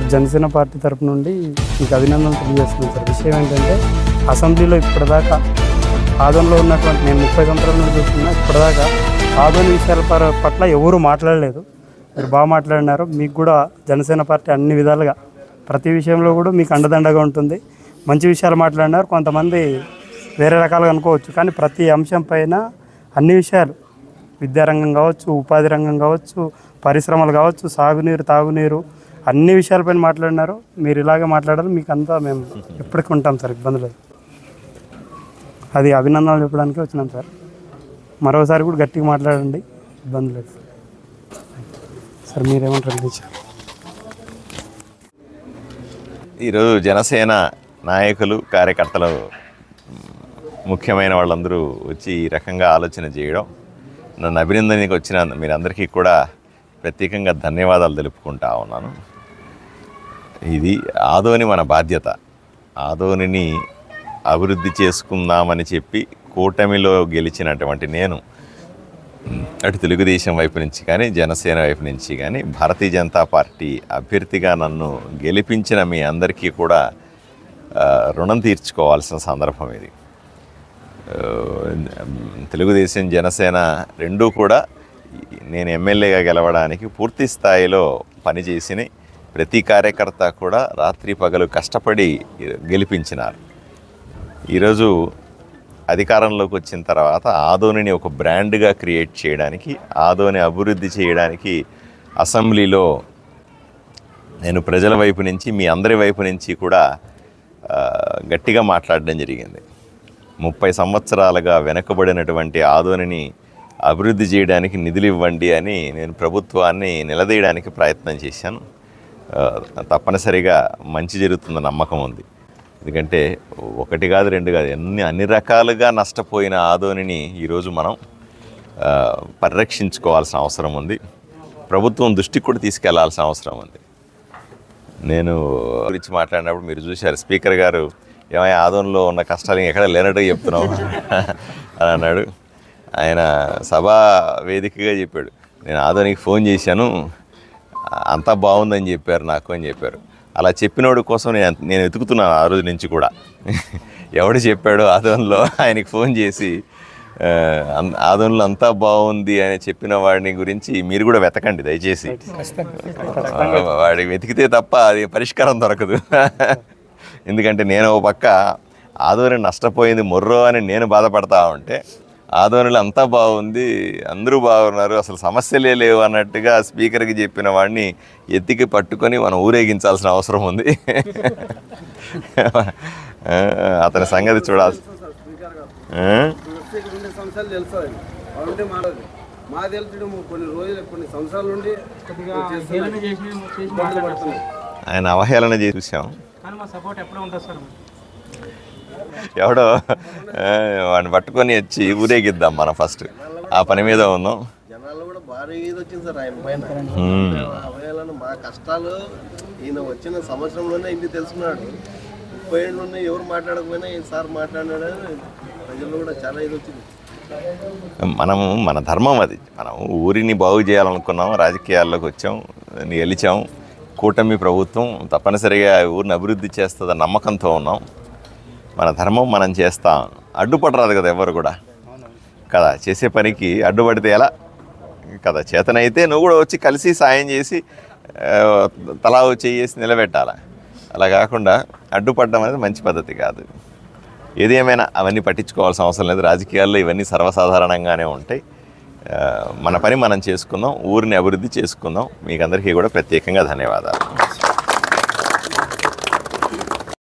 Sir Janasena party తరపు నుండి మీకు అభినందనలు తెలియజేస్తున్నాను సార్. విషయం ఏంటంటే అసెంబ్లీలో ఇప్పటిదాకా ఆదోనిలో ఉన్నటువంటి నేను 30 సంవత్సరాల నుండి చూస్తున్నా, ఇప్పటిదాకా ఆదోని విషయాల పట్ల ఎవరూ మాట్లాడలేదు. మీరు బాగా మాట్లాడినారు. మీకు కూడా జనసేన పార్టీ అన్ని విధాలుగా ప్రతి విషయంలో కూడా మీకు అండదండగా ఉంటుంది. మంచి విషయాలు మాట్లాడినారు. కొంతమంది వేరే రకాలుగా అనుకోవచ్చు, కానీ ప్రతి అంశం పైన అన్ని విషయాలు, విద్యారంగం కావచ్చు, ఉపాధి రంగం కావచ్చు, పరిశ్రమలు కావచ్చు, సాగునీరు, తాగునీరు, అన్ని విషయాలపైన మాట్లాడినారు. మీరు ఇలాగే మాట్లాడాలి. మీకు అంతా మేము ఎప్పటికీ ఉంటాం సార్, ఇబ్బంది లేదు. అది అభినందనలు చెప్పడానికి వచ్చినాం సార్. మరోసారి కూడా గట్టిగా మాట్లాడండి, ఇబ్బంది లేదు సార్. మీరేమంటారు? ఈరోజు జనసేన నాయకులు, కార్యకర్తలు, ముఖ్యమైన వాళ్ళందరూ వచ్చి ఈ రకంగా ఆలోచన చేయడం, నన్ను అభినందనకి వచ్చిన మీరందరికీ కూడా ప్రత్యేకంగా ధన్యవాదాలు తెలుపుకుంటా ఉన్నాను. ఇది ఆదోని మన బాధ్యత. ఆదోనిని అభివృద్ధి చేసుకుందామని చెప్పి కూటమిలో గెలిచినటువంటి నేను అటు తెలుగుదేశం వైపు నుంచి కానీ, జనసేన వైపు నుంచి కానీ, భారతీయ జనతా పార్టీ అభ్యర్థిగా నన్ను గెలిపించిన మీ అందరికీ కూడా రుణం తీర్చుకోవాల్సిన సందర్భం ఇది. తెలుగుదేశం, జనసేన రెండూ కూడా నేను ఎమ్మెల్యేగా గెలవడానికి పూర్తి స్థాయిలో పనిచేసిన ప్రతి కార్యకర్త కూడా రాత్రి పగలు కష్టపడి గెలిపించినారు. ఈరోజు అధికారంలోకి వచ్చిన తర్వాత ఆదోనిని ఒక బ్రాండ్గా క్రియేట్ చేయడానికి, ఆదోని అభివృద్ధి చేయడానికి అసెంబ్లీలో నేను ప్రజల వైపు నుంచి, మీ అందరి వైపు నుంచి కూడా గట్టిగా మాట్లాడడం జరిగింది. 30 సంవత్సరాలుగా వెనకబడినటువంటి ఆదోనిని అభివృద్ధి చేయడానికి నిధులు ఇవ్వండి అని నేను ప్రభుత్వాన్ని నిలదీయడానికి ప్రయత్నం చేశాను. తప్పనిసరిగా మంచి జరుగుతున్న నమ్మకం ఉంది. ఎందుకంటే ఒకటి కాదు, రెండు కాదు, అన్ని రకాలుగా నష్టపోయిన ఆదోనిని ఈరోజు మనం పరిరక్షించుకోవాల్సిన అవసరం ఉంది. ప్రభుత్వం దృష్టికి కూడా తీసుకెళ్లాల్సిన అవసరం ఉంది. నేను గురించి మాట్లాడినప్పుడు మీరు చూశారు, స్పీకర్ గారు ఏమైనా ఆదోనిలో ఉన్న కష్టాలు ఎక్కడ లేనట్టుగా చెప్తున్నావు అని అన్నాడు. ఆయన సభా వేదికగా చెప్పాడు, నేను ఆదోనికి ఫోన్ చేశాను, అంతా బాగుందని చెప్పారు నాకు అని చెప్పారు. అలా చెప్పినోడి కోసం నేను వెతుకుతున్నాను ఆ రోజు నుంచి కూడా. ఎవడు చెప్పాడో ఆదోనిలో ఆయనకి ఫోన్ చేసి ఆదోనిలో అంతా బాగుంది అని చెప్పిన వాడిని గురించి మీరు కూడా వెతకండి దయచేసి. వాడికి వెతికితే తప్ప అది పరిష్కారం దొరకదు. ఎందుకంటే నేను ఒక పక్క ఆదోని నష్టపోయింది మొర్రో అని నేను బాధపడతా ఉంటే, ఆదోనిలో అంతా బాగుంది, అందరూ బాగున్నారు, అసలు సమస్యలే లేవు అన్నట్టుగా స్పీకర్కి చెప్పిన వాడిని ఎత్తికి పట్టుకొని మనం ఊరేగించాల్సిన అవసరం ఉంది. అతని సంగతి చూడాల్సి. ఆయన అవహేళన చేసి చూసాం. ఎవడో వాడిని పట్టుకొని వచ్చి ఊరేగిద్దాం మనం ఫస్ట్, ఆ పని మీద ఉన్నాం. జనాలు కూడా భారీ వచ్చింది సార్ ఆయన పైన. మా కష్టాలు ఈయన వచ్చిన సంవత్సరంలోనే ఇంటికి తెలుసుకున్నాడు. 30 ఏళ్ళు ఉన్నాయి, ఎవరు మాట్లాడకపోయినా ఈసారి మాట్లాడాడని ప్రజల్లో కూడా చాలా ఇది వచ్చింది. మన ధర్మం అది. మనం ఊరిని బాగు చేయాలనుకున్నాం, రాజకీయాల్లోకి వచ్చాం, గెలిచాం. కూటమి ప్రభుత్వం తప్పనిసరిగా ఊరిని అభివృద్ధి చేస్తుందని నమ్మకంతో ఉన్నాం. మన ధర్మం మనం చేస్తాం. అడ్డుపడరాదు కదా ఎవరు కూడా కదా, చేసే పనికి అడ్డుపడితే ఎలా కదా. చేతనైతే నువ్వు కూడా వచ్చి కలిసి సాయం చేసి తలా చేసి నిలబెట్టాల. అలా కాకుండా అడ్డుపడడం అనేది మంచి పద్ధతి కాదు. ఏదేమైనా అవన్నీ పట్టించుకోవాల్సిన అవసరం లేదు. రాజకీయాల్లో ఇవన్నీ సర్వసాధారణంగానే ఉంటాయి. మన పని మనం చేసుకుందాం, ఊరిని అభివృద్ధి చేసుకుందాం. మీకు అందరికీ కూడా ప్రత్యేకంగా ధన్యవాదాలు.